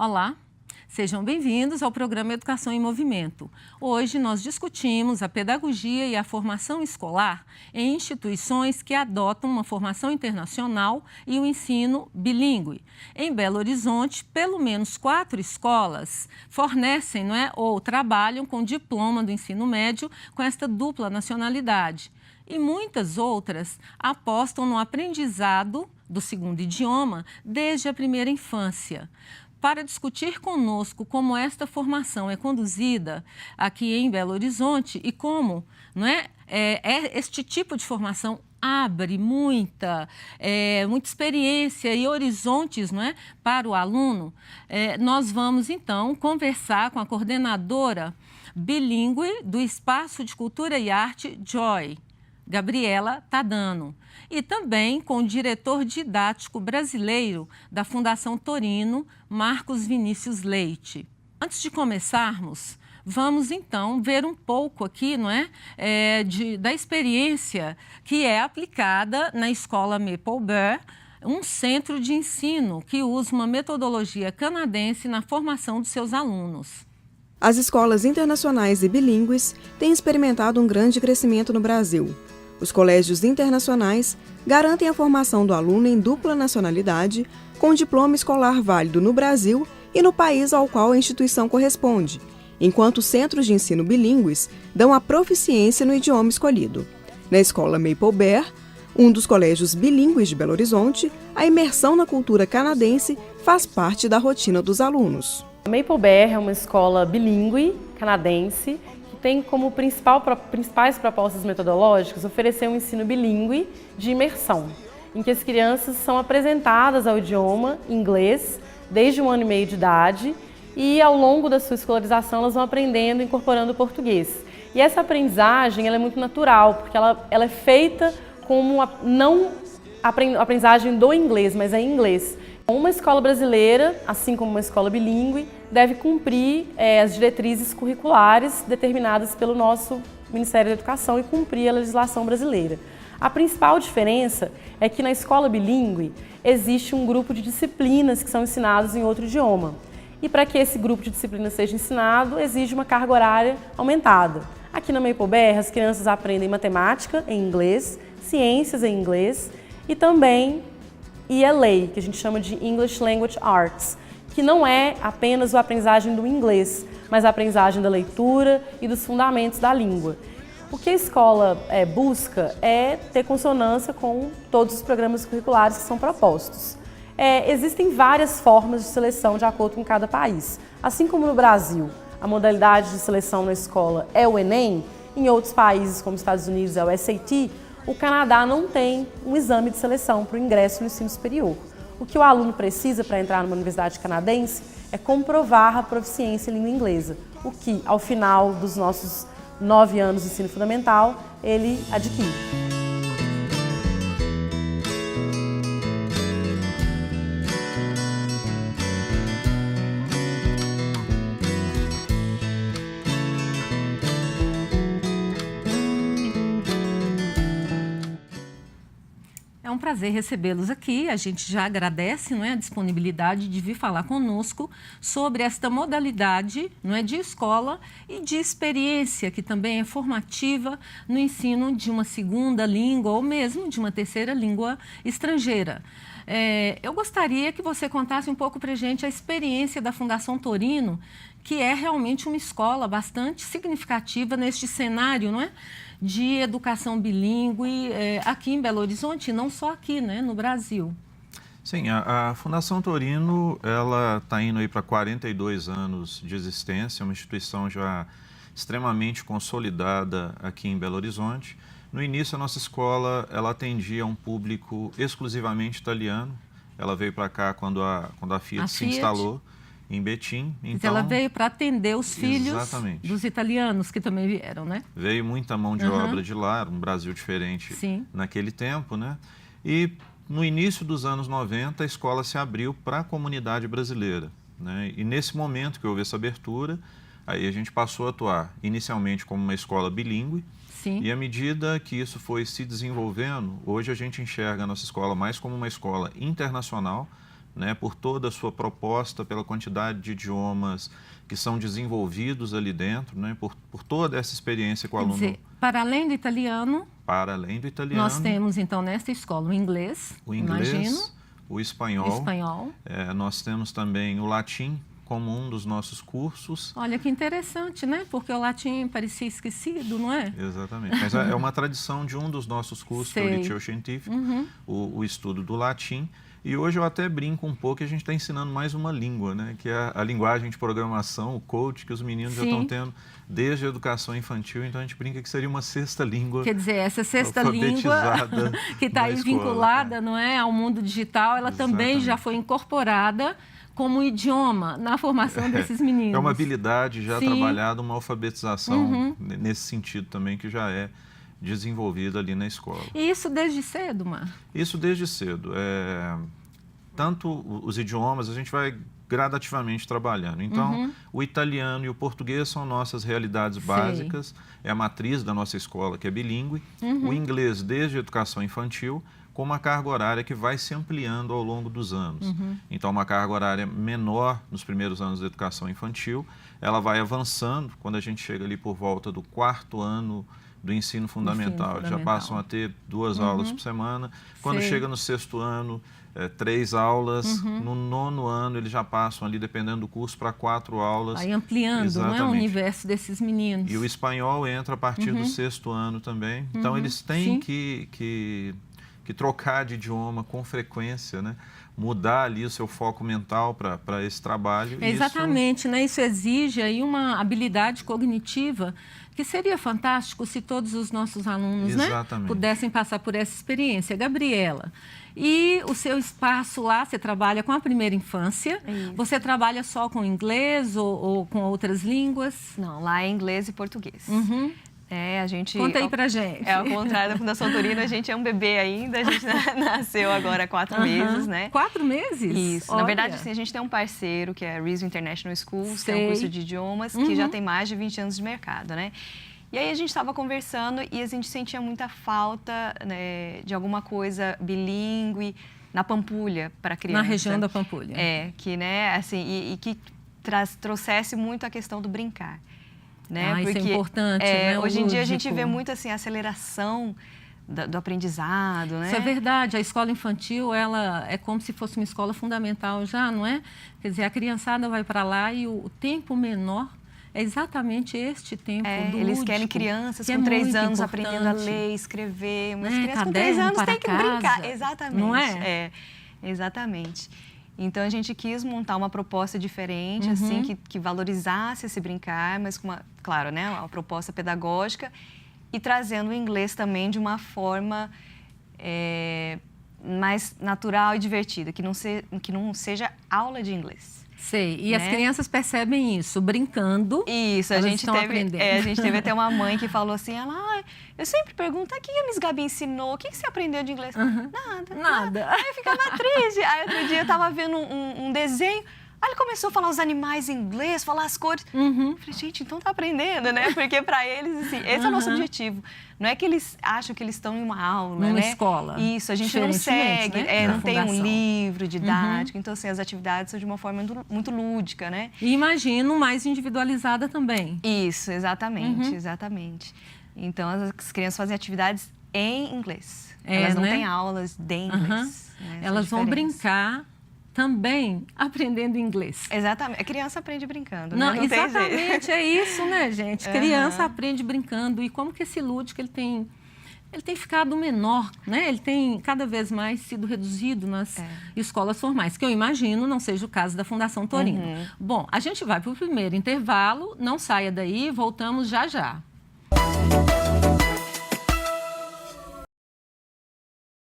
Olá, sejam bem-vindos ao programa Educação em Movimento. Hoje nós discutimos a pedagogia e a formação escolar em instituições que adotam uma formação internacional e o ensino bilíngue. Em Belo Horizonte, pelo menos 4 escolas fornecem, ou trabalham com diploma do ensino médio com esta dupla nacionalidade. E muitas outras apostam no aprendizado do segundo idioma desde a primeira infância. Para discutir conosco como esta formação é conduzida aqui em Belo Horizonte e como este tipo de formação abre muita experiência e horizontes para o aluno, nós vamos então conversar com a coordenadora bilíngue do Espaço de Cultura e Arte Joy, Gabriela Tadano, e também com o diretor didático brasileiro da Fundação Torino, Marcos Vinícius Leite. Antes de começarmos, vamos então ver um pouco aqui da experiência que é aplicada na Escola Maple Bear, um centro de ensino que usa uma metodologia canadense na formação dos seus alunos. As escolas internacionais e bilíngues têm experimentado um grande crescimento no Brasil. Os colégios internacionais garantem a formação do aluno em dupla nacionalidade, com diploma escolar válido no Brasil e no país ao qual a instituição corresponde, enquanto os centros de ensino bilíngues dão a proficiência no idioma escolhido. Na Escola Maple Bear, um dos colégios bilíngues de Belo Horizonte, a imersão na cultura canadense faz parte da rotina dos alunos. A Maple Bear é uma escola bilíngue canadense tem como principais propostas metodológicas oferecer um ensino bilíngue de imersão, em que as crianças são apresentadas ao idioma inglês desde 1 ano e meio de idade e ao longo da sua escolarização elas vão aprendendo, incorporando o português. E essa aprendizagem ela é muito natural, porque ela é feita como não a aprendizagem do inglês, mas é em inglês. Uma escola brasileira, assim como uma escola bilíngue, deve cumprir as diretrizes curriculares determinadas pelo nosso Ministério da Educação e cumprir a legislação brasileira. A principal diferença é que na escola bilíngue existe um grupo de disciplinas que são ensinadas em outro idioma. E para que esse grupo de disciplinas seja ensinado, exige uma carga horária aumentada. Aqui na Maple Bear, as crianças aprendem matemática em inglês, ciências em inglês e também ELA, que a gente chama de English Language Arts, que não é apenas a aprendizagem do inglês, mas a aprendizagem da leitura e dos fundamentos da língua. O que a escola busca é ter consonância com todos os programas curriculares que são propostos. Existem várias formas de seleção de acordo com cada país. Assim como no Brasil, a modalidade de seleção na escola é o Enem, em outros países como os Estados Unidos é o SAT, o Canadá não tem um exame de seleção para o ingresso no ensino superior. O que o aluno precisa para entrar numa universidade canadense é comprovar a proficiência em língua inglesa, o que, ao final dos nossos 9 anos de ensino fundamental, ele adquire. É um prazer recebê-los aqui. A gente já agradece a disponibilidade de vir falar conosco sobre esta modalidade de escola e de experiência, que também é formativa no ensino de uma segunda língua ou mesmo de uma terceira língua estrangeira. Eu gostaria que você contasse um pouco para a gente a experiência da Fundação Torino, que é realmente uma escola bastante significativa neste cenário, de educação bilíngue aqui em Belo Horizonte, e não só aqui, no Brasil. Sim, a Fundação Torino, ela está indo aí para 42 anos de existência, é uma instituição já extremamente consolidada aqui em Belo Horizonte. No início, a nossa escola, ela atendia um público exclusivamente italiano. Ela veio para cá quando a Fiat se instalou em Betim. Então, ela veio para atender os filhos dos italianos que também vieram, Veio muita mão de obra de lá, um Brasil diferente naquele tempo, E no início dos anos 90, a escola se abriu para a comunidade brasileira, E nesse momento que houve essa abertura, aí a gente passou a atuar inicialmente como uma escola bilíngue. Sim. E à medida que isso foi se desenvolvendo, hoje a gente enxerga a nossa escola mais como uma escola internacional, né, por toda a sua proposta, pela quantidade de idiomas que são desenvolvidos ali dentro, né, por toda essa experiência com o aluno. Quer dizer, para além do italiano, nós temos, então, nesta escola, o inglês, imagino, o espanhol. Nós temos também o latim como um dos nossos cursos. Olha que interessante, né? Porque o latim parecia esquecido, não é? Exatamente. Mas é uma tradição de um dos nossos cursos, que é o Liceu Científico, o estudo do latim. E hoje eu até brinco um pouco que a gente está ensinando mais uma língua, né? Que é a linguagem de programação, o code, que os meninos já estão tendo desde a educação infantil. Então a gente brinca que seria uma sexta língua. Quer dizer, essa sexta língua que está aí vinculada, não é, ao mundo digital, ela também já foi incorporada como idioma na formação desses meninos. É uma habilidade já trabalhada, uma alfabetização nesse sentido também, que já é desenvolvida ali na escola. E isso desde cedo, Mar? Isso desde cedo. Tanto os idiomas, a gente vai gradativamente trabalhando. Então, o italiano e o português são nossas realidades básicas, é a matriz da nossa escola, que é bilíngue. O inglês desde a educação infantil, com uma carga horária que vai se ampliando ao longo dos anos. Então, uma carga horária menor nos primeiros anos da educação infantil, ela vai avançando quando a gente chega ali por volta do 4º ano do ensino fundamental. Já passam a ter 2 aulas por semana. Quando chega no 6º ano, 3 aulas. No 9º ano, eles já passam ali, dependendo do curso, para 4 aulas. Vai ampliando, não é, o universo desses meninos. E o espanhol entra a partir do 6º ano também. Então, eles têm que trocar de idioma com frequência, né? Mudar ali o seu foco mental para esse trabalho. Exatamente, né? Isso exige aí uma habilidade cognitiva que seria fantástico se todos os nossos alunos, né, pudessem passar por essa experiência. Gabriela, e o seu espaço lá, você trabalha com a primeira infância? Isso. Você trabalha só com inglês ou com outras línguas? Não, lá é inglês e português. A gente... Conta aí pra gente. Ao contrário da Fundação Torino, a gente é um bebê ainda, a gente nasceu agora há 4 meses, né? 4 meses? Isso. Olha. Na verdade, assim, a gente tem um parceiro, que é a Rizzo International Schools, que é um curso de idiomas, que já tem mais de 20 anos de mercado, né? E aí a gente estava conversando e a gente sentia muita falta, né, de alguma coisa bilíngue na Pampulha para criança. Na região da Pampulha. Que, né, assim, e que trouxesse muito a questão do brincar. Né? Porque isso é importante, né? Hoje em dia a gente vê muito assim, a aceleração do aprendizado, né? Isso é verdade. A escola infantil, ela é como se fosse uma escola fundamental já, não é? Quer dizer, a criançada vai para lá e o tempo menor é exatamente este tempo do eles lúdico, querem crianças que com 3 anos importante, aprendendo a ler, escrever. Mas crianças com Caderno 3 anos para têm que casa, brincar. Exatamente. Não é? Exatamente. Então, a gente quis montar uma proposta diferente, assim, que valorizasse esse brincar, mas com claro, né, uma proposta pedagógica e trazendo o inglês também de uma forma mais natural e divertida, que não seja aula de inglês. Sei, e as crianças percebem isso, brincando. Isso, a gente teve até uma mãe que falou assim, eu sempre pergunto, o que a Miss Gabi ensinou? O que você aprendeu de inglês? Nada. Aí eu ficava triste. Aí outro dia eu estava vendo um desenho, aí ele começou a falar os animais em inglês, falar as cores. Eu falei, gente, então tá aprendendo, né? Porque para eles, assim, esse é o nosso objetivo. Não é que eles acham que eles estão em uma aula, numa escola. Isso, a gente não segue, né? Não tem um livro didático. Então, assim, as atividades são de uma forma muito lúdica, né? E imagino mais individualizada também. Isso, exatamente. Então, as crianças fazem atividades em inglês. Elas não têm aulas de inglês. Né? Elas vão brincar também aprendendo inglês. Exatamente. A criança aprende brincando, não, né? Não tem exatamente, jeito. é isso, né, gente? Criança aprende brincando. E como que esse lúdico, ele tem ficado menor, né? Ele tem cada vez mais sido reduzido nas escolas formais, que eu imagino não seja o caso da Fundação Torino. Bom, a gente vai para o primeiro intervalo, não saia daí, voltamos já já.